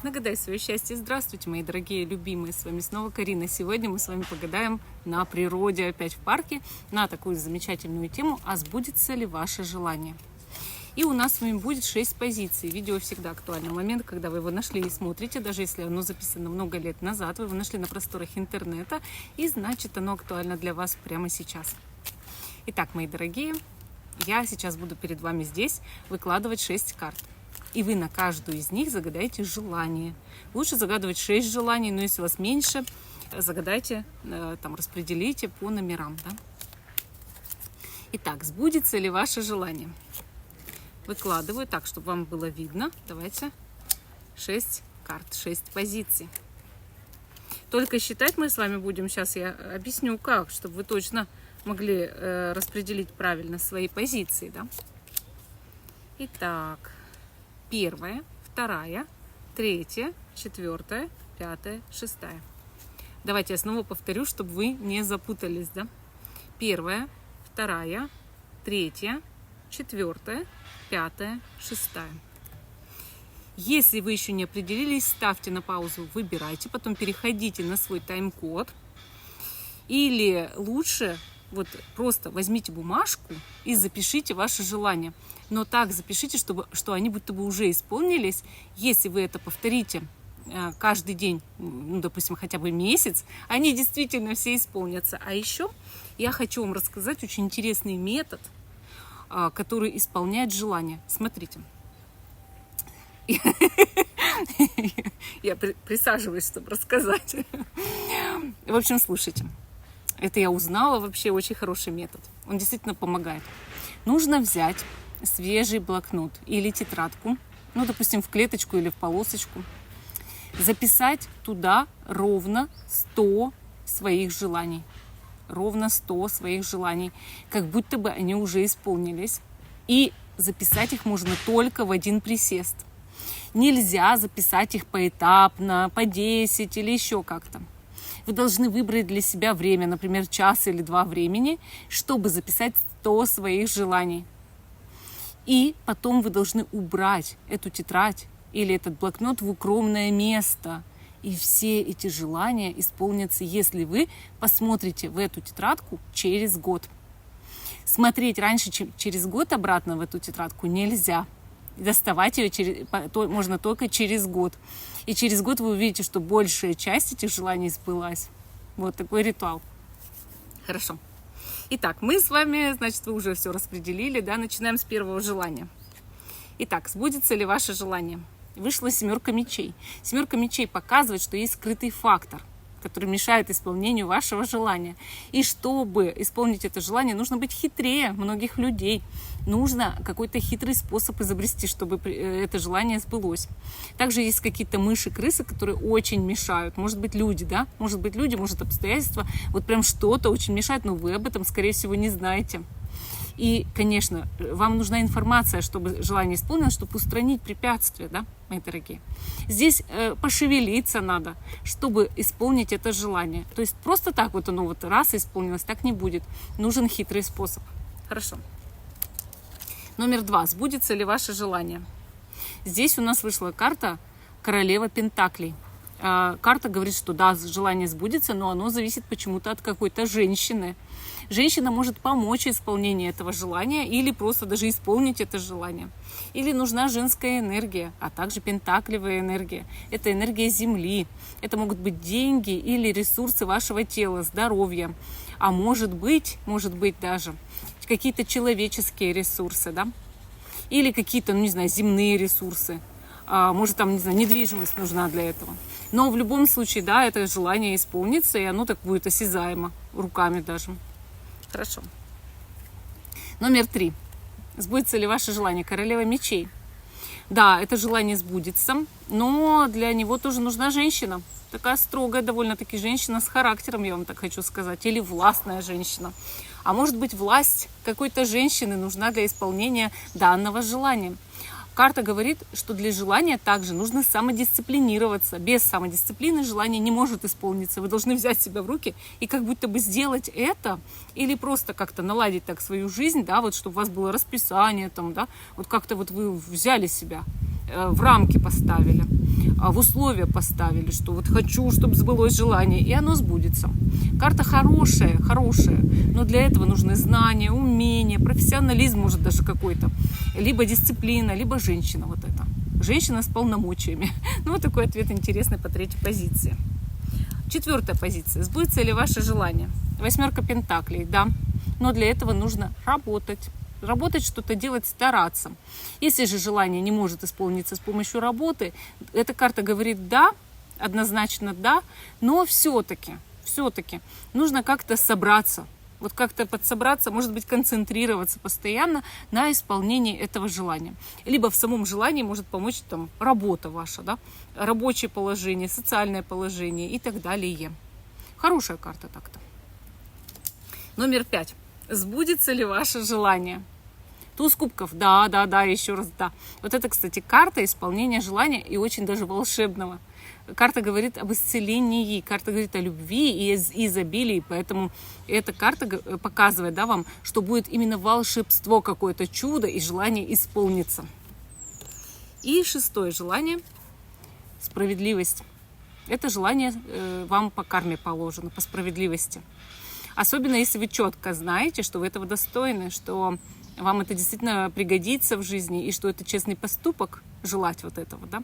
Нагадай свое счастье. Здравствуйте, мои дорогие, любимые. С вами снова Карина. Сегодня мы с вами погадаем на природе, опять в парке, на такую замечательную тему: а сбудется ли ваше желание? И у нас с вами будет 6 позиций. Видео всегда актуально. Момент, когда вы его нашли и смотрите, даже если оно записано много лет назад, вы его нашли на просторах интернета, и значит, оно актуально для вас прямо сейчас. Итак, мои дорогие, я сейчас буду перед вами здесь выкладывать 6 карт. И вы на каждую из них загадаете желание. Лучше загадывать 6 желаний, но если у вас меньше, загадайте, там, распределите по номерам. Да? Итак, сбудется ли ваше желание? Выкладываю так, чтобы вам было видно. Давайте 6 карт, 6 позиций. Только считать мы с вами будем. Сейчас я объясню как, чтобы вы точно могли распределить правильно свои позиции. Да? Итак. Первая, вторая, третья, четвертая, пятая, шестая. Давайте я снова повторю, чтобы вы не запутались. Да? Первая, вторая, третья, четвертая, пятая, шестая. Если вы еще не определились, ставьте на паузу, выбирайте, потом переходите на свой тайм-код. Или лучше вот просто возьмите бумажку и запишите ваши желания. Но так запишите, что они будто бы уже исполнились. Если вы это повторите каждый день, ну, допустим, хотя бы месяц, они действительно все исполнятся. А еще я хочу вам рассказать очень интересный метод, который исполняет желание. Смотрите. Я присаживаюсь, чтобы рассказать. В общем, слушайте. Это я узнала, вообще очень хороший метод. Он действительно помогает. Нужно взять свежий блокнот или тетрадку, ну, допустим, в клеточку или в полосочку, записать туда ровно 100 своих желаний. Ровно 100 своих желаний, как будто бы они уже исполнились. И записать их можно только в один присест. Нельзя записать их поэтапно, по 10 или еще как-то. Вы должны выбрать для себя время, например, час или 2 времени, чтобы записать 100 своих желаний. И потом вы должны убрать эту тетрадь или этот блокнот в укромное место. И все эти желания исполнятся, если вы посмотрите в эту тетрадку через год. Смотреть раньше, чем через год обратно в эту тетрадку нельзя. Доставать ее можно только через год. И через год вы увидите, что большая часть этих желаний сбылась. Вот такой ритуал. Хорошо. Итак, мы с вами, значит, вы уже все распределили, да? Начинаем с первого желания. Итак, сбудется ли ваше желание? Вышла 7 мечей. 7 мечей показывает, что есть скрытый фактор, который мешает исполнению вашего желания. И чтобы исполнить это желание, нужно быть хитрее многих людей. Нужно какой-то хитрый способ изобрести, чтобы это желание сбылось. Также есть какие-то мыши, крысы, которые очень мешают. Может быть, люди, да? Может быть, люди, может, обстоятельства. Вот прям что-то очень мешает, но вы об этом, скорее всего, не знаете. И, конечно, вам нужна информация, чтобы желание исполнилось, чтобы устранить препятствия, да, мои дорогие. Здесь пошевелиться надо, чтобы исполнить это желание. То есть просто так вот оно вот раз исполнилось, так не будет. Нужен хитрый способ. Хорошо. Номер 2. Сбудется ли ваше желание? Здесь у нас вышла карта Королева Пентаклей. Карта говорит, что да, желание сбудется, но оно зависит почему-то от какой-то женщины. Женщина может помочь исполнению этого желания или просто даже исполнить это желание. Или нужна женская энергия, а также пентаклевая энергия. Это энергия Земли. Это могут быть деньги или ресурсы вашего тела, здоровья. А может быть даже какие-то человеческие ресурсы, да? Или какие-то, ну не знаю, земные ресурсы. Может, там, не знаю, недвижимость нужна для этого. Но в любом случае, да, это желание исполнится, и оно так будет осязаемо, руками даже. Хорошо. Номер 3. Сбудется ли ваше желание? Королева мечей. Да, это желание сбудется, но для него тоже нужна женщина. Такая строгая довольно-таки женщина с характером, я вам так хочу сказать. Или властная женщина. А может быть, власть какой-то женщины нужна для исполнения данного желания. Карта говорит, что для желания также нужно самодисциплинироваться. Без самодисциплины желание не может исполниться. Вы должны взять себя в руки и как будто бы сделать это, или просто как-то наладить так свою жизнь, да, вот чтобы у вас было расписание, там, да, вот как-то вот вы взяли себя, в рамки поставили, в условия поставили, что вот хочу, чтобы сбылось желание, и оно сбудется. Карта хорошая, но для этого нужны знания, умения, профессионализм, может, даже какой-то, либо дисциплина, либо женщина вот это. Женщина с полномочиями. Ну, вот такой ответ интересный по третьей позиции. 4-я позиция. Сбудется ли ваше желание? 8 пентаклей, да. Но для этого нужно работать. Работать, что-то делать, стараться. Если же желание не может исполниться с помощью работы, эта карта говорит да, однозначно да, но все-таки нужно как-то собраться. Вот как-то подсобраться, может быть, концентрироваться постоянно на исполнении этого желания. Либо в самом желании может помочь там работа ваша, да, рабочее положение, социальное положение и так далее. Хорошая карта так-то. Номер 5. Сбудется ли ваше желание? Туз кубков, да, еще раз да. Вот это, кстати, карта исполнения желания и очень даже волшебного. Карта говорит об исцелении, карта говорит о любви и изобилии, поэтому эта карта показывает, да, вам, что будет именно волшебство, какое-то чудо, и желание исполнится. И 6-е желание – справедливость. Это желание вам по карме положено, по справедливости. Особенно, если вы четко знаете, что вы этого достойны, что вам это действительно пригодится в жизни, и что это честный поступок, желать вот этого, да.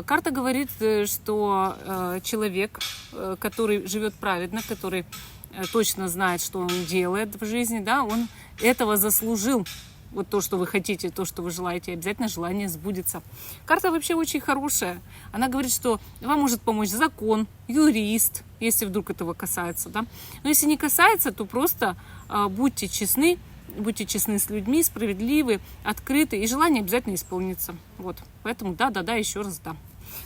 Карта говорит, что человек, который живет праведно, который точно знает, что он делает в жизни, да, он этого заслужил. Вот то, что вы хотите, то, что вы желаете, обязательно желание сбудется. Карта вообще очень хорошая. Она говорит, что вам может помочь закон, юрист, если вдруг этого касается, да. Но если не касается, то просто будьте честны с людьми, справедливы, открыты, и желание обязательно исполнится. Вот. Поэтому да, еще раз да.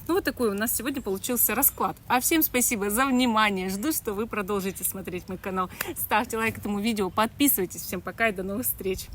Ну, вот такой у нас сегодня получился расклад. А всем спасибо за внимание. Жду, что вы продолжите смотреть мой канал. Ставьте лайк этому видео, подписывайтесь. Всем пока и до новых встреч.